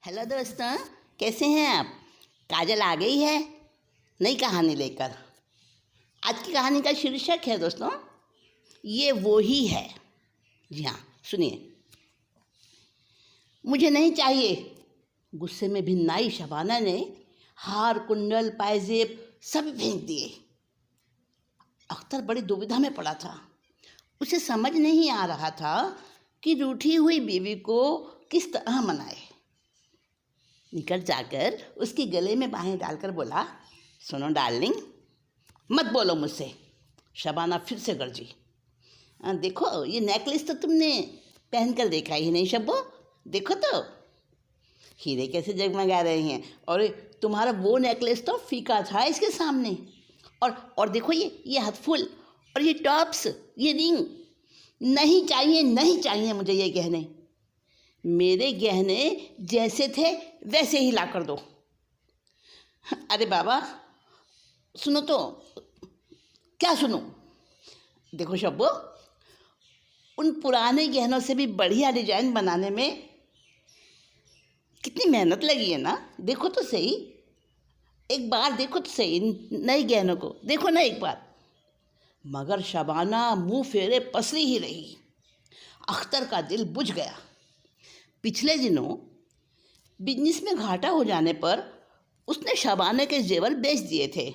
Hello दोस्तों, कैसे हैं आप। काजल आ गई है नई कहानी लेकर। आज की कहानी का शीर्षक है दोस्तों, ये वो ही है। जी हाँ, सुनिए। मुझे नहीं चाहिए, गुस्से में भिन्नाई शबाना ने हार, कुंडल, पायजेब सब फेंक दिए। अख्तर बड़ी दुविधा में पड़ा था। उसे समझ नहीं आ रहा था कि रूठी हुई बीवी को किस तरह मनाए। निकट जाकर उसके गले में बाहें डालकर बोला, सुनो डार्लिंग, मत बोलो मुझसे। शबाना फिर से गरजी। देखो, ये नेकलेस तो तुमने पहन कर देखा ही नहीं शब्बो। देखो तो हीरे कैसे जगमगा रहे हैं, और तुम्हारा वो नेकलेस तो फीका था इसके सामने। और देखो ये हथफुल और ये टॉप्स, ये रिंग। नहीं चाहिए, नहीं चाहिए मुझे ये गहने। मेरे गहने जैसे थे वैसे ही ला कर दो। अरे बाबा सुनो तो। क्या सुनो? देखो शब्बो, उन पुराने गहनों से भी बढ़िया डिजाइन बनाने में कितनी मेहनत लगी है ना। देखो तो सही, एक बार देखो तो सही, नए गहनों को देखो ना एक बार। मगर शबाना मुंह फेरे पसरी ही रही। अख्तर का दिल बुझ गया। पिछले दिनों बिजनेस में घाटा हो जाने पर उसने शबाना के जेवर बेच दिए थे।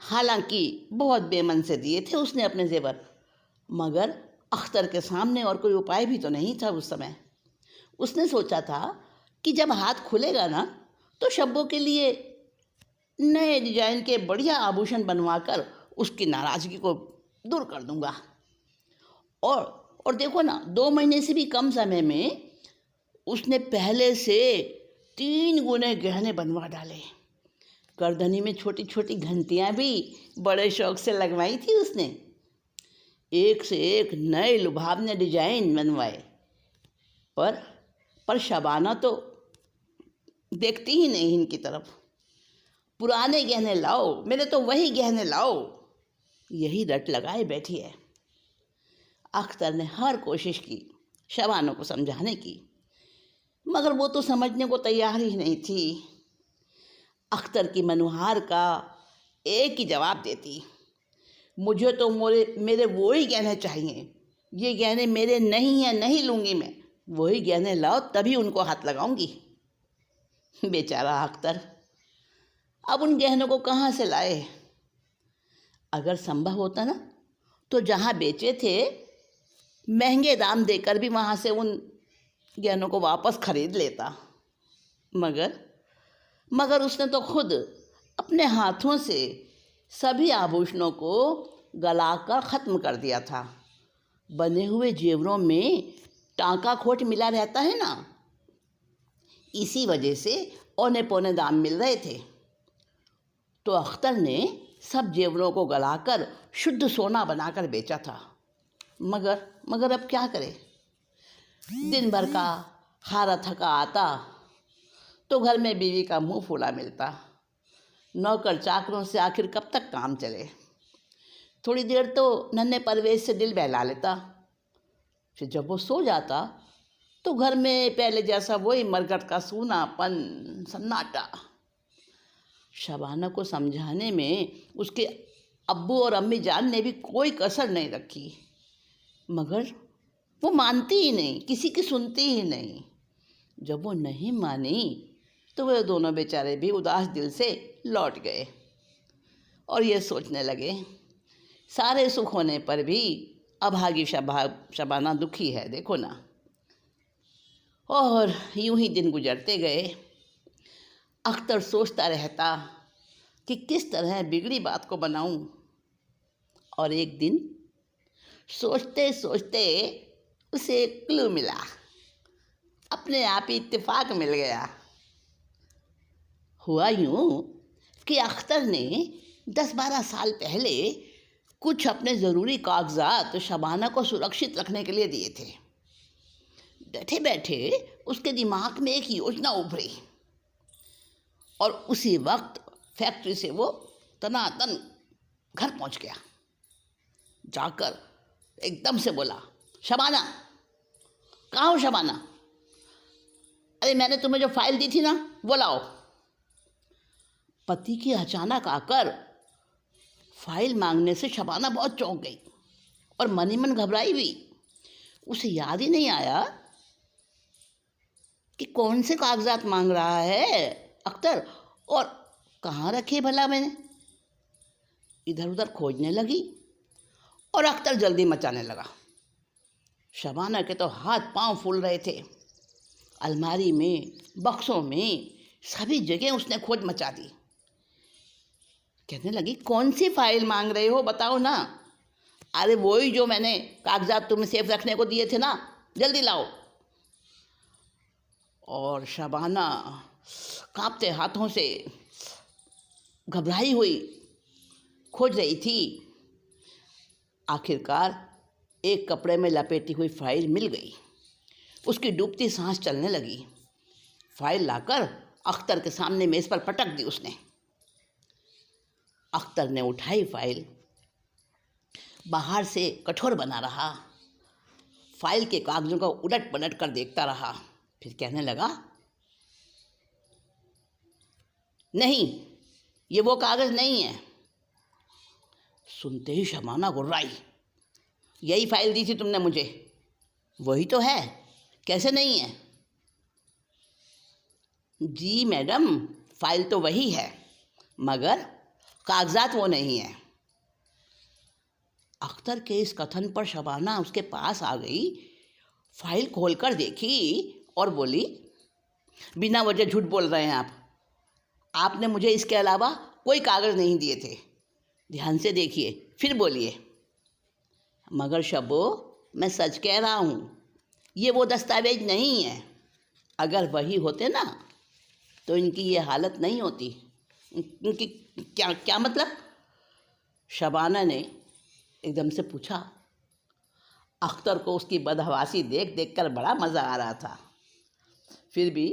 हालांकि बहुत बेमन से दिए थे उसने अपने जेवर, मगर अख्तर के सामने और कोई उपाय भी तो नहीं था उस समय। उसने सोचा था कि जब हाथ खुलेगा ना तो शब्बों के लिए नए डिजाइन के बढ़िया आभूषण बनवा कर उसकी नाराज़गी को दूर कर दूंगा। और देखो ना, 2 महीने से भी कम समय में उसने पहले से 3 गुने गहने बनवा डाले। गर्दनी में छोटी छोटी घंटियां भी बड़े शौक से लगवाई थी उसने। एक से एक नए लुभावने डिजाइन बनवाए। पर शबाना तो देखती ही नहीं इनकी तरफ। पुराने गहने लाओ, मेरे तो वही गहने लाओ, यही रट लगाए बैठी है। अख्तर ने हर कोशिश की शबाना को समझाने की, मगर वो तो समझने को तैयार ही नहीं थी। अख्तर की मनुहार का एक ही जवाब देती, मुझे तो मेरे वो ही गहने चाहिए। ये गहने मेरे नहीं हैं, नहीं लूँगी मैं। वही गहने लाओ तभी उनको हाथ लगाऊंगी। बेचारा अख्तर अब उन गहनों को कहाँ से लाए। अगर संभव होता ना तो जहाँ बेचे थे महंगे दाम देकर भी वहाँ से उन गहनों को वापस खरीद लेता। मगर उसने तो खुद अपने हाथों से सभी आभूषणों को गलाकर ख़त्म कर दिया था। बने हुए जेवरों में टाँका खोट मिला रहता है ना, इसी वजह से औने पौने दाम मिल रहे थे। तो अख्तर ने सब जेवरों को गलाकर शुद्ध सोना बनाकर बेचा था। मगर अब क्या करे। दिन भर का हारा थका आता तो घर में बीवी का मुंह फूला मिलता। नौकर चाकरों से आखिर कब तक काम चले। थोड़ी देर तो नन्हे परवेश से दिल बहला लेता, फिर जब वो सो जाता तो घर में पहले जैसा वही मरकट का सूनापन, सन्नाटा। शबाना को समझाने में उसके अब्बू और अम्मी जान ने भी कोई कसर नहीं रखी, मगर वो मानती ही नहीं, किसी की सुनती ही नहीं। जब वो नहीं मानी तो वे दोनों बेचारे भी उदास दिल से लौट गए और ये सोचने लगे, सारे सुख होने पर भी अभागी शबाना दुखी है, देखो ना। और यूं ही दिन गुजरते गए। अख्तर सोचता रहता कि किस तरह बिगड़ी बात को बनाऊं। और एक दिन सोचते सोचते उसे एक क्लू मिला। अपने आप ही इत्तेफाक मिल गया। हुआ यूं कि अख्तर ने 10-12 साल पहले कुछ अपने ज़रूरी कागजात शबाना को सुरक्षित रखने के लिए दिए थे। बैठे बैठे उसके दिमाग में एक योजना उभरी और उसी वक्त फैक्ट्री से वो तनातन घर पहुंच गया। जाकर एकदम से बोला, शबाना, कहाँ हो शबाना? अरे मैंने तुम्हें जो फाइल दी थी ना वो लाओ। पति की अचानक आकर फाइल मांगने से शबाना बहुत चौंक गई और मन ही मन घबराई भी। उसे याद ही नहीं आया कि कौन से कागजात मांग रहा है अख्तर और कहाँ रखे भला मैंने। इधर उधर खोजने लगी और अख्तर जल्दी मचाने लगा। शबाना के तो हाथ पांव फूल रहे थे। अलमारी में, बक्सों में, सभी जगह उसने खोज मचा दी। कहने लगी, कौन सी फाइल मांग रहे हो बताओ ना। अरे वही जो मैंने कागजात तुम्हें सेफ रखने को दिए थे ना, जल्दी लाओ। और शबाना कांपते हाथों से घबराई हुई खोज रही थी। आखिरकार एक कपड़े में लपेटी हुई फाइल मिल गई। उसकी डूबती सांस चलने लगी। फाइल लाकर अख्तर के सामने मेज़ पर पटक दी उसने। अख्तर ने उठाई फाइल, बाहर से कठोर बना रहा, फाइल के कागजों को उलट पलट कर देखता रहा। फिर कहने लगा, नहीं, ये वो कागज़ नहीं है। सुनते ही शबाना गुर्राई, यही फाइल दी थी तुमने मुझे। वही तो है, कैसे नहीं है। जी मैडम, फाइल तो वही है मगर कागजात वो नहीं है। अख्तर के इस कथन पर शबाना उसके पास आ गई, फाइल खोलकर देखी और बोली, बिना वजह झूठ बोल रहे हैं आप। आपने मुझे इसके अलावा कोई कागज़ नहीं दिए थे। ध्यान से देखिए, फिर बोलिए। मगर शबो, मैं सच कह रहा हूँ, ये वो दस्तावेज नहीं है। अगर वही होते ना तो इनकी ये हालत नहीं होती। इनकी क्या क्या मतलब? शबाना ने एकदम से पूछा। अख्तर को उसकी बदहवासी देख देख कर बड़ा मज़ा आ रहा था। फिर भी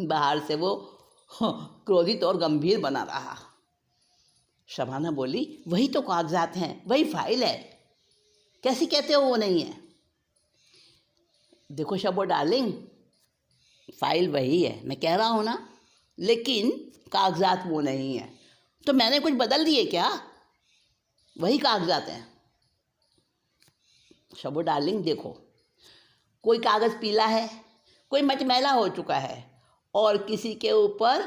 बाहर से वो क्रोधित और गंभीर बना रहा। शबाना बोली, वही तो कागजात हैं, वही फाइल है, कैसे कहते हो वो नहीं है। देखो शबो डार्लिंग, फाइल वही है, मैं कह रहा हूँ ना, लेकिन कागजात वो नहीं है। तो मैंने कुछ बदल दिए क्या? वही कागजात हैं। शबो डार्लिंग देखो, कोई कागज़ पीला है, कोई मटमैला हो चुका है और किसी के ऊपर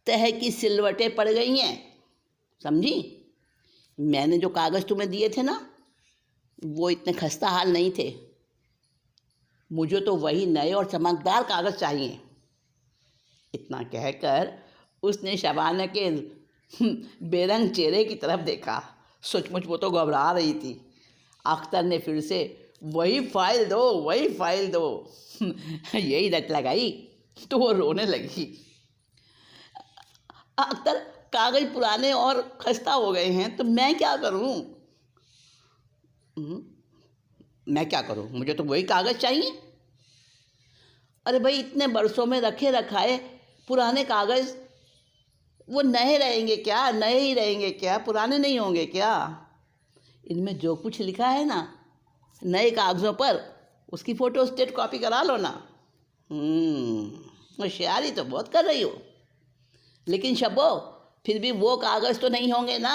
तह की सिलवटें पड़ गई हैं, समझी। मैंने जो कागज़ तुम्हें दिए थे ना वो इतने खस्ता हाल नहीं थे। मुझे तो वही नए और चमकदार कागज़ चाहिए। इतना कहकर उसने शबाना के बेरंग चेहरे की तरफ देखा। सचमुच वो तो घबरा रही थी। अख्तर ने फिर से वही फाइल दो, वही फाइल दो यही रट लगाई तो वो रोने लगी। अख्तर, कागज़ पुराने और खस्ता हो गए हैं तो मैं क्या करूं? मैं क्या करूं? मुझे तो वही कागज़ चाहिए। अरे भाई, इतने बरसों में रखे रखाए पुराने कागज़ वो नए रहेंगे क्या? नए ही रहेंगे क्या? पुराने नहीं होंगे क्या? इनमें जो कुछ लिखा है ना नए कागज़ों पर, उसकी फ़ोटो स्टेट कॉपी करा लो ना। होशियारी तो बहुत कर रही हो, लेकिन शब्बो फिर भी वो कागज़ तो नहीं होंगे ना।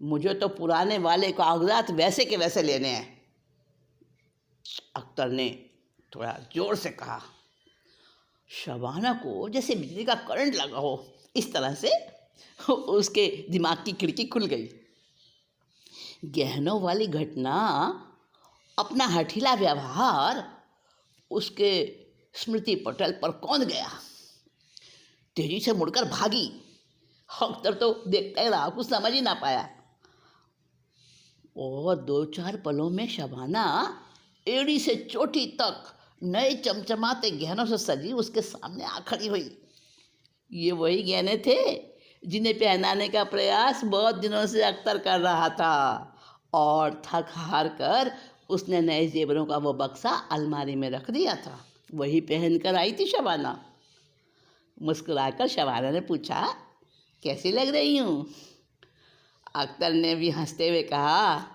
मुझे तो पुराने वाले कागजात वैसे के वैसे लेने हैं। अख्तर ने थोड़ा ज़ोर से कहा। शबाना को जैसे बिजली का करंट लगा हो, इस तरह से उसके दिमाग की खिड़की खुल गई। गहनों वाली घटना, अपना हठीला व्यवहार उसके स्मृति पटल पर कौंध गया। तेजी से मुड़कर भागी। अख्तर तो देखता ही रहा, कुछ समझ ही ना पाया। और 2-4 पलों में शबाना एड़ी से चोटी तक नए चमचमाते गहनों से सजी उसके सामने आ खड़ी हुई। ये वही गहने थे जिन्हें पहनाने का प्रयास बहुत दिनों से अख्तर कर रहा था और थक हार कर उसने नए जेवरों का वो बक्सा अलमारी में रख दिया था। वही पहन कर आई थी शबाना। मुस्कुराकर शबाना ने पूछा, कैसी लग रही हूँ? अख्तर ने भी हंसते हुए कहा,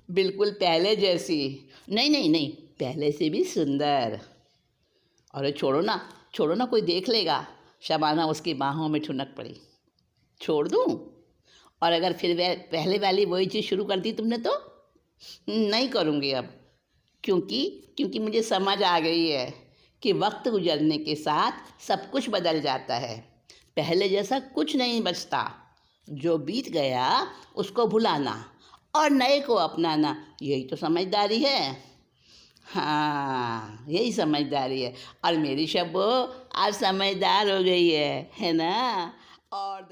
बिल्कुल पहले जैसी। नहीं नहीं नहीं, पहले से भी सुंदर। अरे छोड़ो ना, कोई देख लेगा। शबाना उसकी बाहों में ठुनक पड़ी। छोड़ दूँ? और अगर फिर वह पहले वाली वही चीज़ शुरू कर दी तुमने तो? नहीं करूँगी अब, क्योंकि क्योंकि मुझे समझ आ गई है कि वक्त गुजरने के साथ सब कुछ बदल जाता है। पहले जैसा कुछ नहीं बचता। जो बीत गया उसको भुलाना और नए को अपनाना, यही तो समझदारी है। हाँ, यही समझदारी है। और मेरी शब्बो आज समझदार हो गई है ना? और